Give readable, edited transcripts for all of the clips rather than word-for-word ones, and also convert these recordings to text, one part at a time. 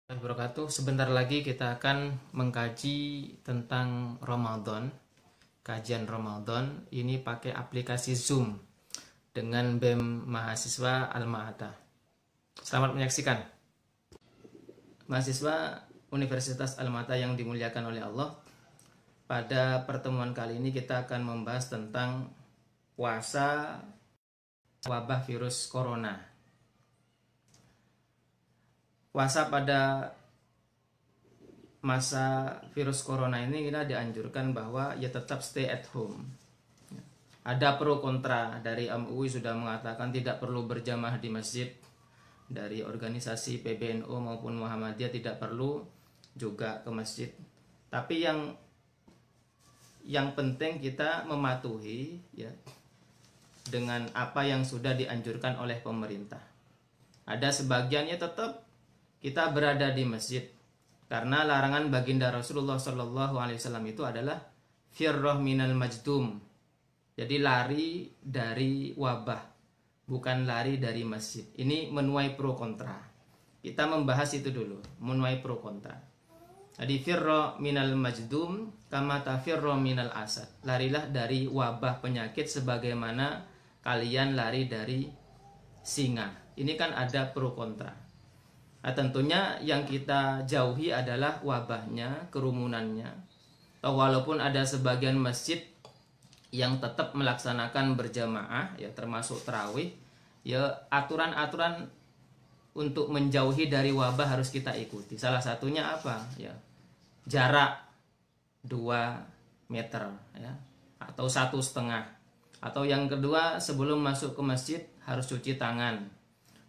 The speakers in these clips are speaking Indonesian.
Wabarakatuh. Sebentar lagi kita akan mengkaji tentang Ramadan. Kajian Ramadan ini pakai aplikasi Zoom dengan BEM Mahasiswa Al-Ma'ata. Selamat menyaksikan. Mahasiswa Universitas Al-Ma'ata yang dimuliakan oleh Allah. Pada pertemuan kali ini kita akan membahas tentang puasa wabah virus corona. Puasa pada masa virus corona ini kita dianjurkan bahwa ya tetap stay at home. Ada pro kontra. Dari MUI sudah mengatakan tidak perlu berjamaah di masjid. Dari organisasi PBNU maupun Muhammadiyah tidak perlu juga ke masjid. Tapi yang penting kita mematuhi ya dengan apa yang sudah dianjurkan oleh pemerintah. Ada sebagiannya tetap kita berada di masjid karena larangan baginda Rasulullah SAW itu adalah firroh minal majdum. Jadi lari dari wabah, bukan lari dari masjid. Ini menuai pro kontra. Kita membahas itu dulu, menuai pro kontra. Jadi firroh minal majdum kama tafirroh minal asad. Larilah dari wabah penyakit sebagaimana kalian lari dari singa. Ini kan ada pro kontra. Nah, tentunya yang kita jauhi adalah wabahnya, kerumunannya. Walaupun ada sebagian masjid yang tetap melaksanakan berjamaah, ya termasuk tarawih, ya aturan-aturan untuk menjauhi dari wabah harus kita ikuti. Salah satunya apa? Ya jarak 2 meter, ya atau 1,5. Atau yang kedua, sebelum masuk ke masjid harus cuci tangan.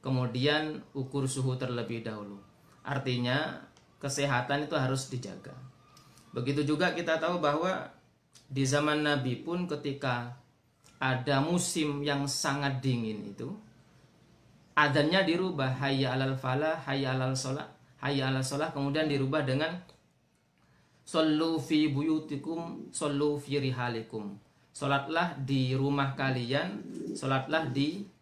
Kemudian ukur suhu terlebih dahulu. Artinya kesehatan itu harus dijaga. Begitu juga kita tahu bahwa di zaman Nabi pun ketika ada musim yang sangat dingin itu, adzannya dirubah, hayya alal falah, hayya alal sholah, hayya alal sholah, kemudian dirubah dengan shollu fi buyutikum, shollu fi rihalikum. Sholatlah di rumah kalian, sholatlah di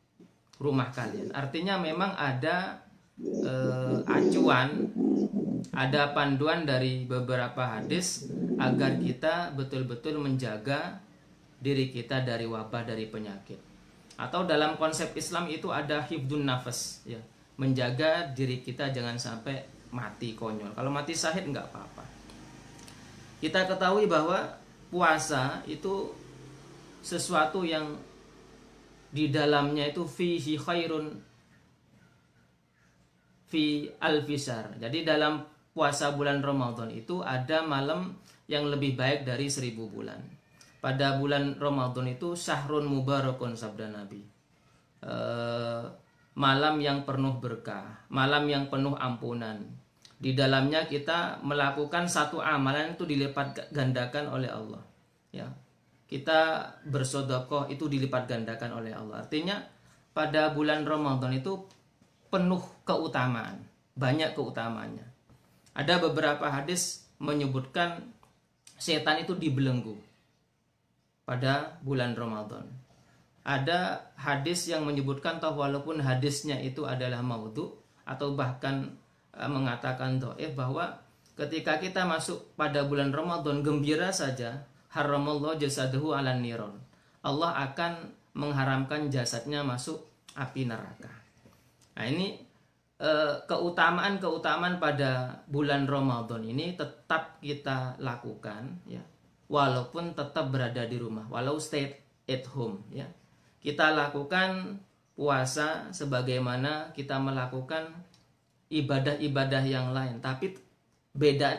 rumah kalian. Artinya memang ada acuan, ada panduan dari beberapa hadis agar kita betul-betul menjaga diri kita dari wabah, dari penyakit. Atau dalam konsep Islam itu ada hifdun nafas, ya, menjaga diri kita jangan sampai mati konyol. Kalau mati syahid nggak apa-apa. Kita ketahui bahwa puasa itu sesuatu yang di dalamnya itu fihi khairun fi alfisar. Jadi dalam puasa bulan Ramadan itu ada malam yang lebih baik dari 1000 bulan. Pada bulan Ramadan itu syahrun mubarakun, sabda Nabi. Malam yang penuh berkah, malam yang penuh ampunan. Di dalamnya kita melakukan satu amalan itu dilipat gandakan oleh Allah. Ya. Kita bersedekah itu dilipat gandakan oleh Allah. Artinya pada bulan Ramadan itu penuh keutamaan, banyak keutamaannya. Ada beberapa hadis menyebutkan setan itu dibelenggu pada bulan Ramadan. Ada hadis yang menyebutkan walaupun hadisnya itu adalah maudhu atau bahkan mengatakan dhaif, bahwa ketika kita masuk pada bulan Ramadan gembira saja, haramallahu jasadahu ala niron. Allah akan mengharamkan jasadnya masuk api neraka. Nah, ini keutamaan pada bulan Ramadan ini tetap kita lakukan, ya. Walaupun tetap berada di rumah, walau stay at home, ya. Kita lakukan puasa sebagaimana kita melakukan ibadah-ibadah yang lain, tapi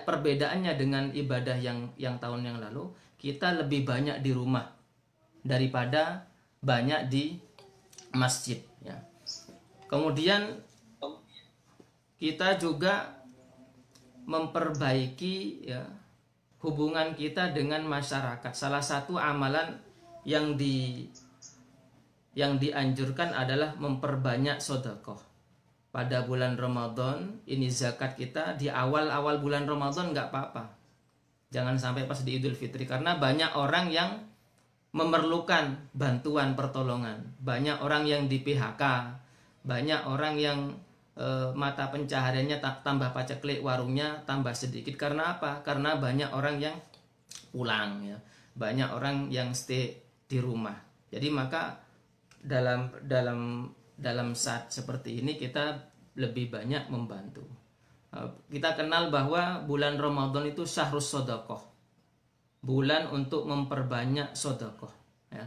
perbedaannya dengan ibadah yang tahun yang lalu, kita lebih banyak di rumah daripada banyak di masjid, ya. Kemudian kita juga memperbaiki, ya, hubungan kita dengan masyarakat. Salah satu amalan yang dianjurkan adalah memperbanyak sedekah. Pada bulan Ramadan ini zakat kita di awal-awal bulan Ramadan nggak apa-apa. Jangan sampai pas di Idul Fitri, karena banyak orang yang memerlukan bantuan pertolongan. Banyak orang yang di PHK, banyak orang yang mata pencahariannya tambah paceklik, warungnya tambah sedikit. Karena apa? Karena banyak orang yang pulang ya, banyak orang yang stay di rumah. Jadi maka dalam saat seperti ini kita lebih banyak membantu. Kita kenal bahwa bulan Ramadan itu syahrus sodakoh, bulan untuk memperbanyak sodakoh ya.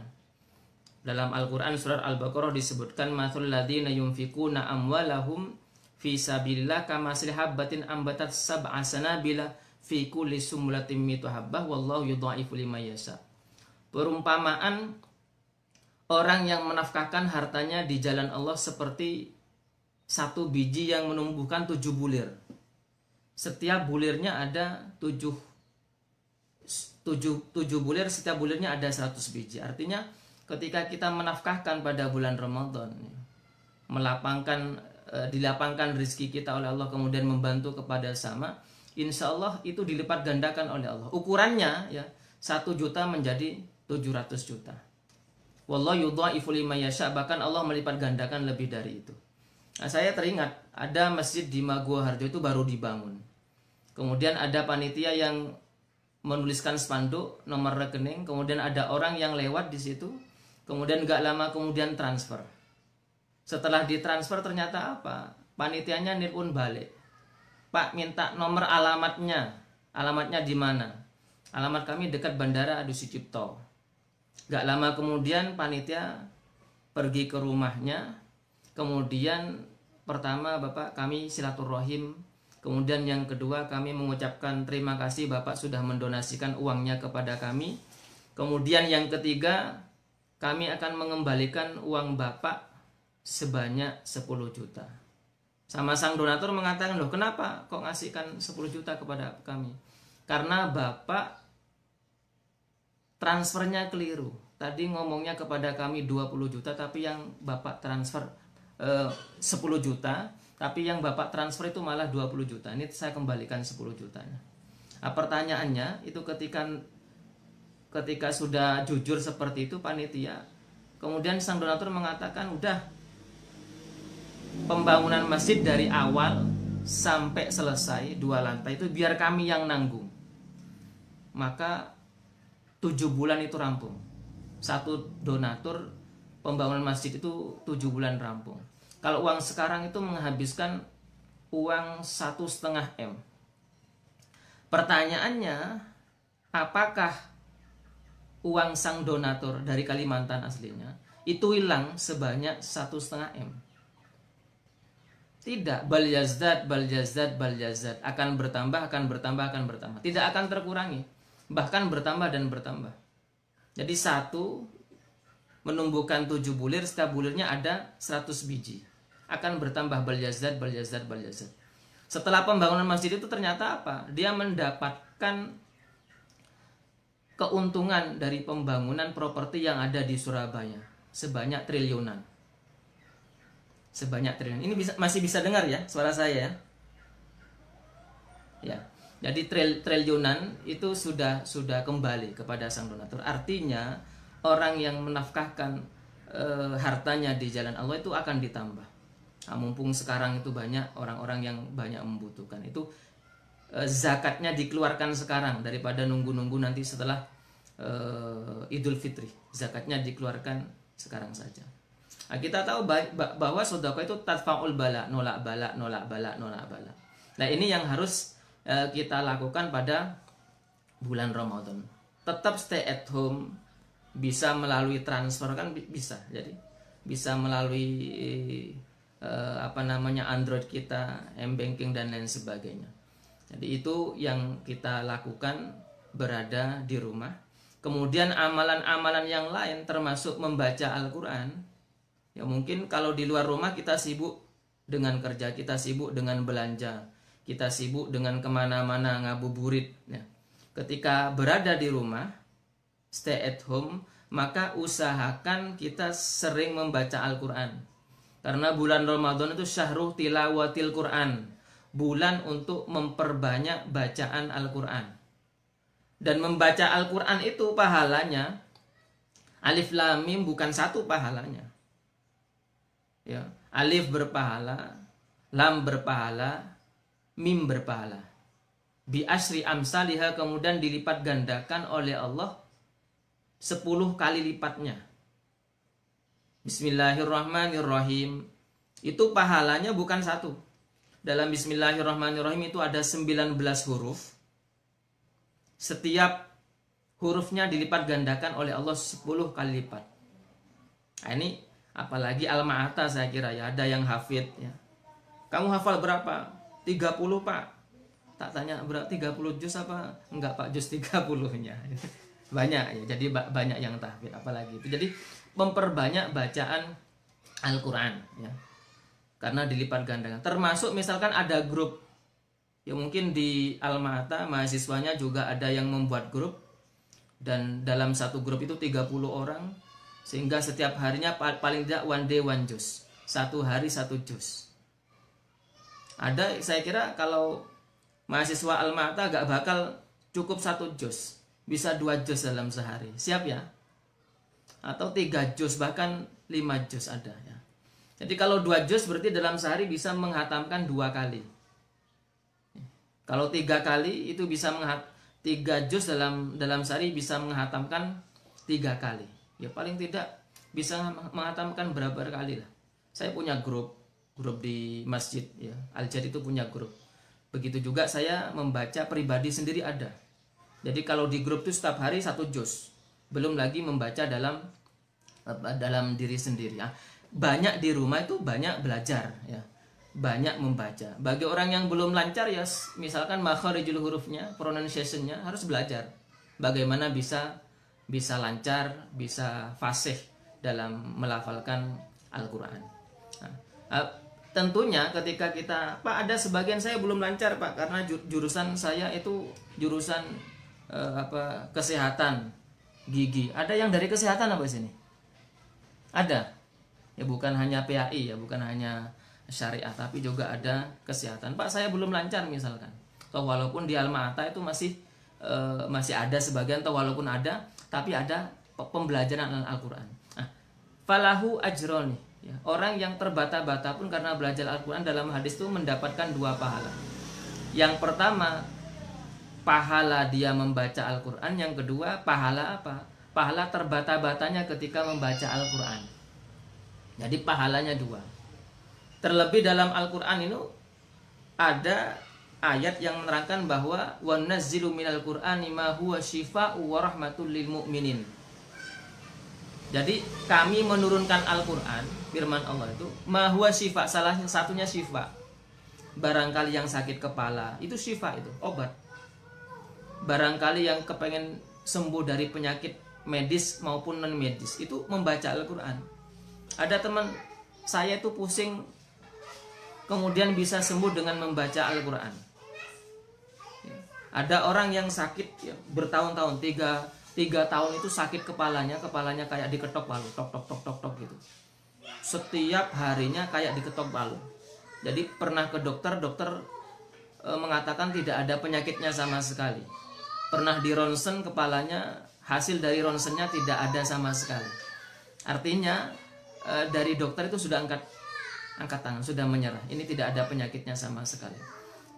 Dalam Al-Quran surat Al-Baqarah disebutkan mathul ladhina yunfikuna amwalahum fi sabilillah kamathali habbatin ambatat sab'a sanabila fi kulli sumlatin mi'atu habbah wallahu yudha'ifu liman yasha. Perumpamaan orang yang menafkahkan hartanya di jalan Allah seperti satu biji yang menumbuhkan 7 bulir. Setiap bulirnya ada 7 bulir, setiap bulirnya ada 100 biji. Artinya ketika kita menafkahkan pada bulan Ramadan, dilapangkan rezeki kita oleh Allah, kemudian membantu kepada sama, insya Allah itu dilipat gandakan oleh Allah. Ukurannya ya 1 juta menjadi 700 juta. Wallahu yudha'ifu liman yasha, bahkan Allah melipat gandakan lebih dari itu. Nah, saya teringat ada masjid di Maguwo Harjo itu baru dibangun. Kemudian ada panitia yang menuliskan spanduk nomor rekening, kemudian ada orang yang lewat di situ, kemudian gak lama kemudian transfer. Setelah ditransfer ternyata apa? Panitianya nirpun balik. Pak, minta nomor alamatnya. Alamatnya di mana? Alamat kami dekat Bandara Adi Sucipto. Gak lama kemudian panitia pergi ke rumahnya. Kemudian pertama Bapak kami silaturahim. Kemudian yang kedua kami mengucapkan terima kasih Bapak sudah mendonasikan uangnya kepada kami. Kemudian yang ketiga kami akan mengembalikan uang Bapak sebanyak 10 juta. Sama sang donatur mengatakan, loh kenapa kok ngasihkan 10 juta kepada kami? Karena Bapak transfernya keliru. Tadi ngomongnya kepada kami 20 juta, tapi yang Bapak transfer 10 juta, tapi yang Bapak transfer itu malah 20 juta. Ini saya kembalikan 10 jutanya. Nah, pertanyaannya itu ketika sudah jujur seperti itu panitia, kemudian sang donatur mengatakan, udah pembangunan masjid dari awal sampai selesai 2 lantai itu biar kami yang nanggung. Maka 7 bulan itu rampung. Satu donatur pembangunan masjid itu 7 bulan rampung. Kalau uang sekarang itu menghabiskan uang 1,5 M. Pertanyaannya, apakah uang sang donatur dari Kalimantan aslinya itu hilang sebanyak 1,5 M? Tidak, bal yazdad, akan bertambah. Tidak akan terkurangi, bahkan bertambah dan bertambah. Jadi satu menumbuhkan 7 bulir, setiap bulirnya ada 100 biji. Akan bertambah bal yazdad. Setelah pembangunan masjid itu ternyata apa? Dia mendapatkan keuntungan dari pembangunan properti yang ada di Surabaya sebanyak triliunan. Ini masih bisa dengar ya suara saya ya? Ya. Jadi triliunan itu sudah kembali kepada sang donatur. Artinya orang yang menafkahkan hartanya di jalan Allah itu akan ditambah. Nah, mumpung sekarang itu banyak orang-orang yang banyak membutuhkan, itu zakatnya dikeluarkan sekarang daripada nunggu-nunggu nanti setelah Idul Fitri. Zakatnya dikeluarkan sekarang saja. Nah, kita tahu bahwa sedekah itu tadfa'ul bala, nolak bala. Nah, ini yang harus kita lakukan pada bulan Ramadan. Tetap stay at home, bisa melalui transfer kan bisa. Jadi bisa melalui Android kita, M-banking dan lain sebagainya. Jadi itu yang kita lakukan berada di rumah. Kemudian amalan-amalan yang lain termasuk membaca Al-Quran. Ya mungkin kalau di luar rumah kita sibuk dengan kerja, kita sibuk dengan belanja, kita sibuk dengan kemana-mana ngabuburit. Ya. Ketika berada di rumah, stay at home, maka usahakan kita sering membaca Al-Quran. Karena bulan Ramadan itu syahrul tilawatil Quran, bulan untuk memperbanyak bacaan Al-Quran. Dan membaca Al-Quran itu pahalanya alif lam mim bukan satu pahalanya. Ya, alif berpahala, lam berpahala, mim berpahala. Bi asri amsalihha, kemudian dilipat gandakan oleh Allah 10 kali lipatnya. Bismillahirrahmanirrahim. Itu pahalanya bukan satu. Dalam Bismillahirrahmanirrahim itu ada 19 huruf. Setiap hurufnya dilipat gandakan oleh Allah 10 kali lipat. Nah, ini apalagi Al-Ma'ata saya kira ya, ada yang hafid ya. Kamu hafal berapa? 30 Pak. Tak tanya berapa, 30 juz apa? Enggak Pak, juz 30-nya. Banyak ya, jadi banyak yang tahfidz apalagi itu. Jadi memperbanyak bacaan Al-Quran ya, karena dilipat gandakan. Termasuk misalkan ada grup ya, mungkin di Al-Ma'ata mahasiswanya juga ada yang membuat grup, dan dalam satu grup itu 30 orang, sehingga setiap harinya paling tidak one day one juz, satu hari satu juz. Ada, saya kira kalau mahasiswa Al-Ma'ata gak bakal cukup satu juz, bisa 2 juz dalam sehari, siap ya? Atau 3 juz, bahkan 5 juz ada ya. Jadi kalau 2 juz berarti dalam sehari bisa menghatamkan 2 kali. Kalau 3 kali itu bisa 3 juz dalam sehari bisa menghatamkan 3 kali. Ya paling tidak bisa menghatamkan berapa kali lah. Saya punya grup di masjid ya, Al-Jad itu punya grup. Begitu juga saya membaca pribadi sendiri ada. Jadi kalau di grup itu setiap hari 1 juz. Belum lagi membaca dalam diri sendiri ya. Banyak di rumah itu banyak belajar ya. Banyak membaca. Bagi orang yang belum lancar ya, misalkan makharijul hurufnya, pronunciation-nya harus belajar. Bagaimana bisa lancar, bisa fasih dalam melafalkan Al-Qur'an. Nah, tentunya ketika kita, Pak, ada sebagian saya belum lancar Pak, karena jurusan saya itu jurusan kesehatan gigi. Ada yang dari kesehatan apa sini? Ada. Ya bukan hanya PAI ya, bukan hanya syariah, tapi juga ada kesehatan. Pak, saya belum lancar misalkan. Atau walaupun di Al-Ma'ata itu masih ada sebagian, atau walaupun ada, tapi ada pembelajaran Al-Qur'an. Nah, falahu ajroni. Ya, orang yang terbata-bata pun karena belajar Al-Quran dalam hadis itu mendapatkan 2 pahala. Yang pertama, pahala dia membaca Al-Quran. Yang kedua, pahala apa? Pahala terbata-batanya ketika membaca Al-Quran. Jadi pahalanya 2. Terlebih dalam Al-Quran itu ada ayat yang menerangkan bahwa wa nazzilu minal Qur'ani ma huwa syifaa'u wa rahmatul lil mu'minin. Jadi kami menurunkan Al-Quran, firman Allah itu ma huwa syifa, salah satunya syifa. Barangkali yang sakit kepala itu syifa, itu obat. Barangkali yang kepengen sembuh dari penyakit medis maupun non medis itu membaca Al-Quran. Ada teman saya itu pusing, kemudian bisa sembuh dengan membaca Al-Quran. Ada orang yang sakit ya, bertahun-tahun, 3 tahun itu sakit kepalanya kayak diketok palu, tok gitu. Setiap harinya kayak diketok palu. Jadi pernah ke dokter mengatakan tidak ada penyakitnya sama sekali. Pernah di ronsen kepalanya, hasil dari ronsennya tidak ada sama sekali. Artinya dari dokter itu sudah angkat tangan, sudah menyerah. Ini tidak ada penyakitnya sama sekali.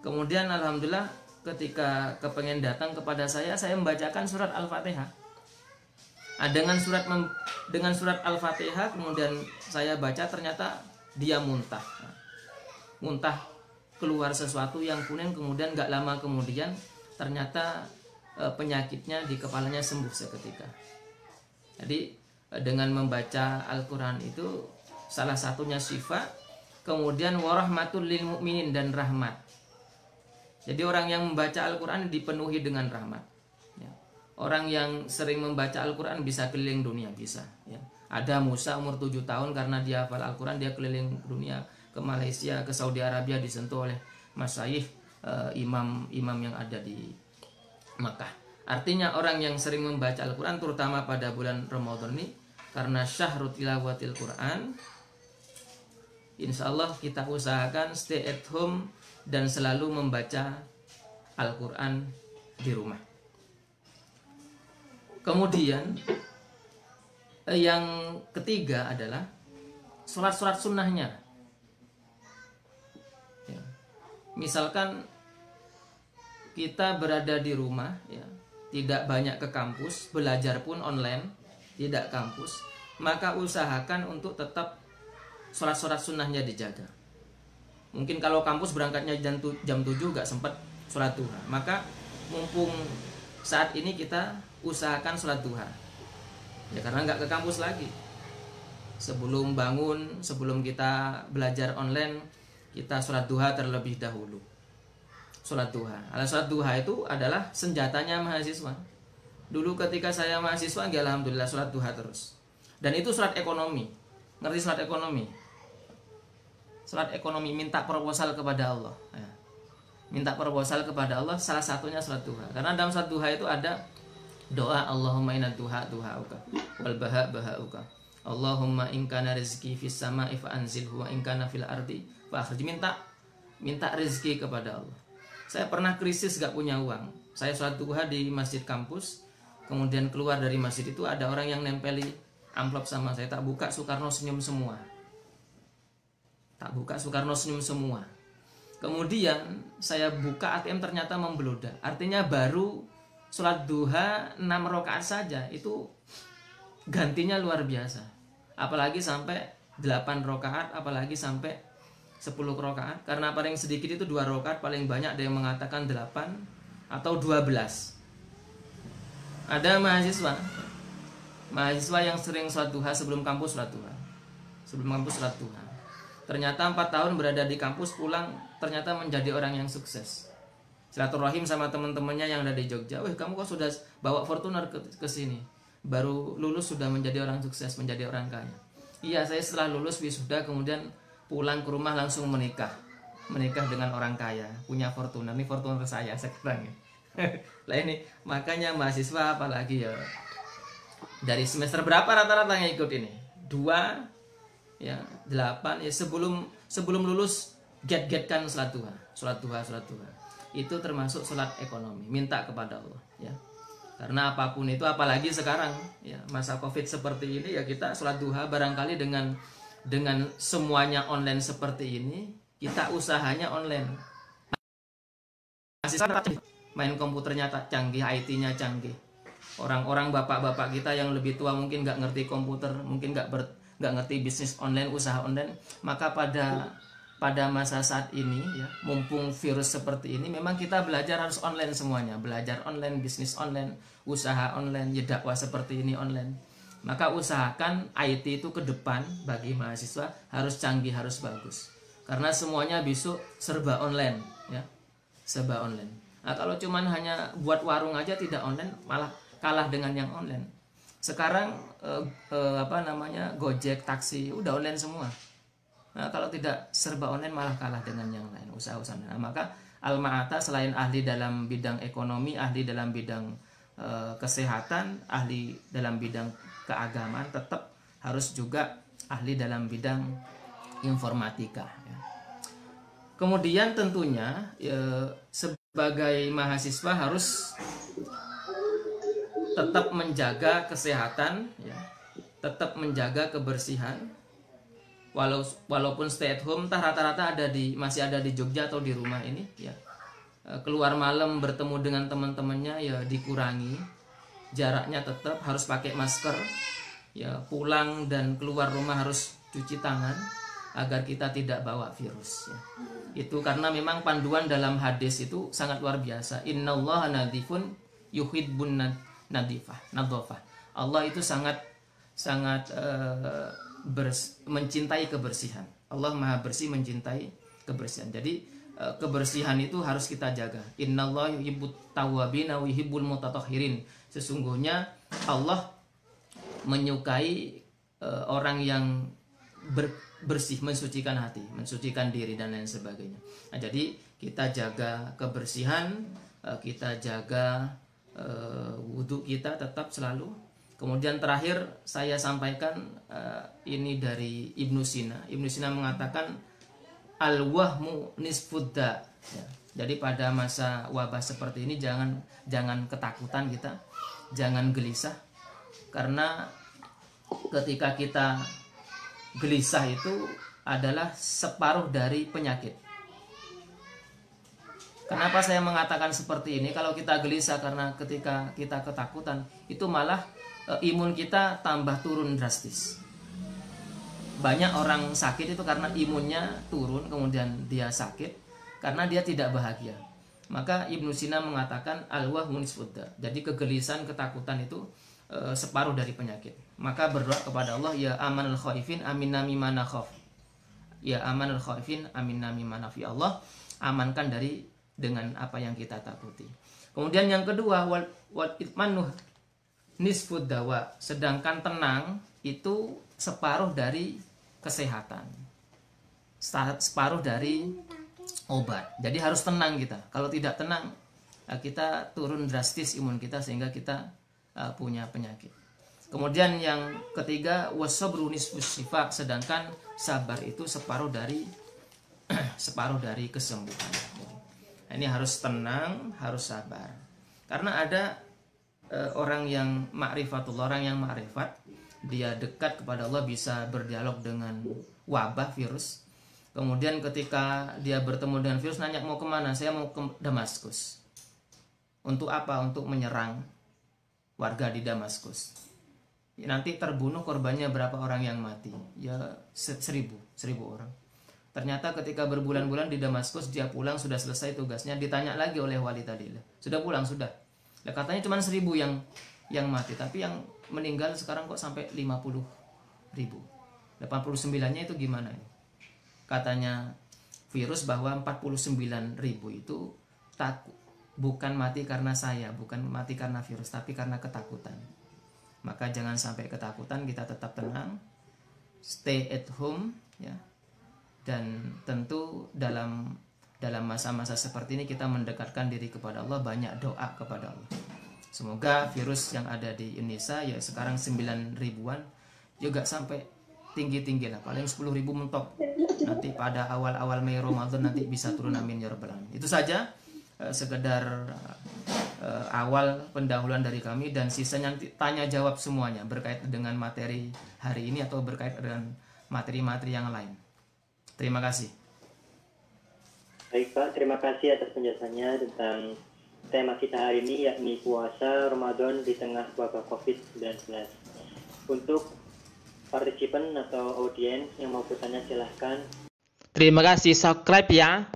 Kemudian alhamdulillah ketika kepengen datang kepada saya membacakan surat Al-Fatihah. Dengan surat Al-Fatihah kemudian saya baca, ternyata dia muntah. Muntah keluar sesuatu yang kuning, kemudian gak lama kemudian ternyata penyakitnya di kepalanya sembuh seketika. Jadi dengan membaca Al-Quran itu salah satunya syifa, kemudian warahmatul lil mu'minin, dan rahmat. Jadi orang yang membaca Al-Quran dipenuhi dengan rahmat ya. Orang yang sering membaca Al-Quran bisa keliling dunia, bisa ya. Ada Musa umur 7 tahun, karena dia hafal Al-Quran dia keliling dunia, ke Malaysia, ke Saudi Arabia, disentuh oleh masyayikh, imam yang ada di Makkah. Artinya orang yang sering membaca Al-Quran, terutama pada bulan Ramadan ini, karena syahrul tilawatil Quran, insya Allah kita usahakan stay at home dan selalu membaca Al-Quran di rumah. Kemudian yang ketiga adalah surat-surat sunnahnya. misalkan kita berada di rumah ya, tidak banyak ke kampus, belajar pun online, tidak kampus, maka usahakan untuk tetap sholat sunnahnya dijaga. Mungkin kalau kampus berangkatnya jam 7 gak sempat sholat duha, maka mumpung saat ini kita usahakan sholat duha ya, karena gak ke kampus lagi. Sebelum bangun, sebelum kita belajar online, kita sholat duha terlebih dahulu. Sholat duha. Sholat duha itu adalah senjatanya mahasiswa. Dulu ketika saya mahasiswa, ya alhamdulillah sholat duha terus. Dan itu sholat ekonomi. Ngerti sholat ekonomi? Sholat ekonomi, minta proposal kepada Allah. Ya. Minta proposal kepada Allah, salah satunya sholat duha. Karena dalam sholat duha itu ada doa Allahumma inna duha duhauka wal baha bahauka. Allahumma in kana rizki fis sama'i fa anzilhu wa in kana fil ardi fa akhrij. Minta rezeki kepada Allah. Saya pernah krisis gak punya uang. Saya sholat duha di masjid kampus. Kemudian keluar dari masjid itu ada orang yang nempeli amplop sama saya. Tak buka, Soekarno senyum semua. Tak buka, Soekarno senyum semua. Kemudian saya buka ATM, ternyata membeludak. Artinya baru sholat duha 6 rakaat saja itu gantinya luar biasa. Apalagi sampai 8 rakaat, apalagi sampai 10 rakaat. Karena paling sedikit itu 2 rakaat, paling banyak ada yang mengatakan 8 atau 12. Ada mahasiswa yang sering sholat duha sebelum kampus sholat duha. Sebelum kampus sholat duha. Ternyata 4 tahun berada di kampus, pulang ternyata menjadi orang yang sukses. Silaturahim sama teman-temannya yang ada di Jogja. Wih, kamu kok sudah bawa Fortuner ke sini? Baru lulus sudah menjadi orang sukses, menjadi orang kaya. Iya, saya setelah lulus wisuda kemudian pulang ke rumah langsung menikah dengan orang kaya, punya Fortuner. Ini Fortuner saya sekarang ya. Lah ini makanya mahasiswa apalagi ya, dari semester berapa rata-rata yang ikut ini? 2 ya, 8 ya, sebelum lulus get-getkan sholat duha. Itu termasuk sholat ekonomi, minta kepada Allah ya. Karena apapun itu, apalagi sekarang ya, masa Covid seperti ini ya, kita sholat duha barangkali dengan semuanya online seperti ini, kita usahanya online. Main komputernya tak canggih, IT-nya canggih. Orang-orang bapak-bapak kita yang lebih tua mungkin nggak ngerti komputer, mungkin nggak ngerti bisnis online, usaha online. Maka pada masa saat ini ya, mumpung virus seperti ini, memang kita belajar harus online semuanya. Belajar online, bisnis online, usaha online, ya dakwah seperti ini online. Maka usahakan IT itu ke depan bagi mahasiswa harus canggih, harus bagus. Karena semuanya besok serba online ya. Serba online. Nah, kalau cuman hanya buat warung aja tidak online, malah kalah dengan yang online. Sekarang Gojek, taksi udah online semua. Nah, kalau tidak serba online malah kalah dengan yang lain, usaha-usaha. Nah, maka Al-Ma'ata selain ahli dalam bidang ekonomi, ahli dalam bidang kesehatan, ahli dalam bidang keagamaan, tetap harus juga ahli dalam bidang informatika ya. Kemudian tentunya sebagai mahasiswa harus tetap menjaga kesehatan ya, tetap menjaga kebersihan. Walaupun stay at home, rata-rata masih ada di Jogja atau di rumah ini ya. Keluar malam bertemu dengan teman-temannya ya dikurangi. Jaraknya tetap harus pakai masker. Ya, pulang dan keluar rumah harus cuci tangan agar kita tidak bawa virus ya. Itu karena memang panduan dalam hadis itu sangat luar biasa. Innallaha nadhifun yuhibbun nadhifah. Allah itu sangat mencintai kebersihan. Allah Maha bersih, mencintai kebersihan. Jadi kebersihan itu harus kita jaga. Innallaha yuhibbut tawwabina wa yuhibbul mutatahhirin. Sesungguhnya Allah menyukai orang yang bersih, mensucikan hati, mensucikan diri dan lain sebagainya. Nah, jadi kita jaga kebersihan, kita jaga wudhu kita tetap selalu. Kemudian terakhir saya sampaikan ini dari Ibnu Sina. Ibnu Sina mengatakan al-wahmu nisfudda ya. Jadi pada masa wabah seperti ini jangan ketakutan kita, jangan gelisah. Karena ketika kita gelisah itu adalah separuh dari penyakit. Kenapa saya mengatakan seperti ini? Kalau kita gelisah karena ketika kita ketakutan, itu malah imun kita tambah turun drastis. Banyak orang sakit itu karena imunnya turun, kemudian dia sakit karena dia tidak bahagia. Maka Ibnu Sina mengatakan al-wahmu nisfudda. Jadi kegelisahan, ketakutan itu separuh dari penyakit. Maka berdoa kepada Allah, ya amanul khaifin aminna mimma nakhaf. Ya amanul khaifin aminna mimma nafi. Allah amankan dari dengan apa yang kita takuti. Kemudian yang kedua, wal itmanu nisfud dawa. Sedangkan tenang itu separuh dari kesehatan. Separuh dari obat. Jadi harus tenang kita. Kalau tidak tenang, kita turun drastis imun kita sehingga kita punya penyakit. Kemudian yang ketiga, wasabru nisfus syifa. Sedangkan sabar itu separuh dari kesembuhan. Nah, ini harus tenang, harus sabar. Karena ada orang yang ma'rifatullah, orang yang ma'rifat, dia dekat kepada Allah, bisa berdialog dengan wabah virus. Kemudian ketika dia bertemu dengan virus, nanya mau kemana? Saya mau ke Damaskus. Untuk apa? Untuk menyerang warga di Damaskus. Nanti terbunuh korbannya berapa orang yang mati? Ya 1000 orang. Ternyata ketika berbulan-bulan di Damaskus, dia pulang sudah selesai tugasnya, ditanya lagi oleh wali tadi, sudah pulang sudah. Nah, katanya cuma 1000 yang mati, tapi yang meninggal sekarang kok sampai 50.000. 89-nya itu gimana ini? Katanya virus bahwa 49.000 itu bukan mati karena saya, bukan mati karena virus, tapi karena ketakutan. Maka jangan sampai ketakutan, kita tetap tenang, stay at home, ya. Dan tentu dalam masa-masa seperti ini kita mendekatkan diri kepada Allah, banyak doa kepada Allah. Semoga virus yang ada di Indonesia ya sekarang 9.000-an juga sampai tinggi-tinggi lah, paling 10.000 mentok. Nanti pada awal-awal Mei Ramadan nanti bisa turun, amin ya rabbal alamin. Itu saja sekedar awal pendahuluan dari kami, dan sisanya nanti tanya jawab semuanya berkait dengan materi hari ini atau berkait dengan materi-materi yang lain. Terima kasih. Baik Pak, terima kasih atas penjelasannya tentang tema kita hari ini, yakni puasa Ramadan di tengah wabah COVID-19. Untuk partisipan atau audiens yang mau bertanya silahkan. Terima kasih, subscribe ya.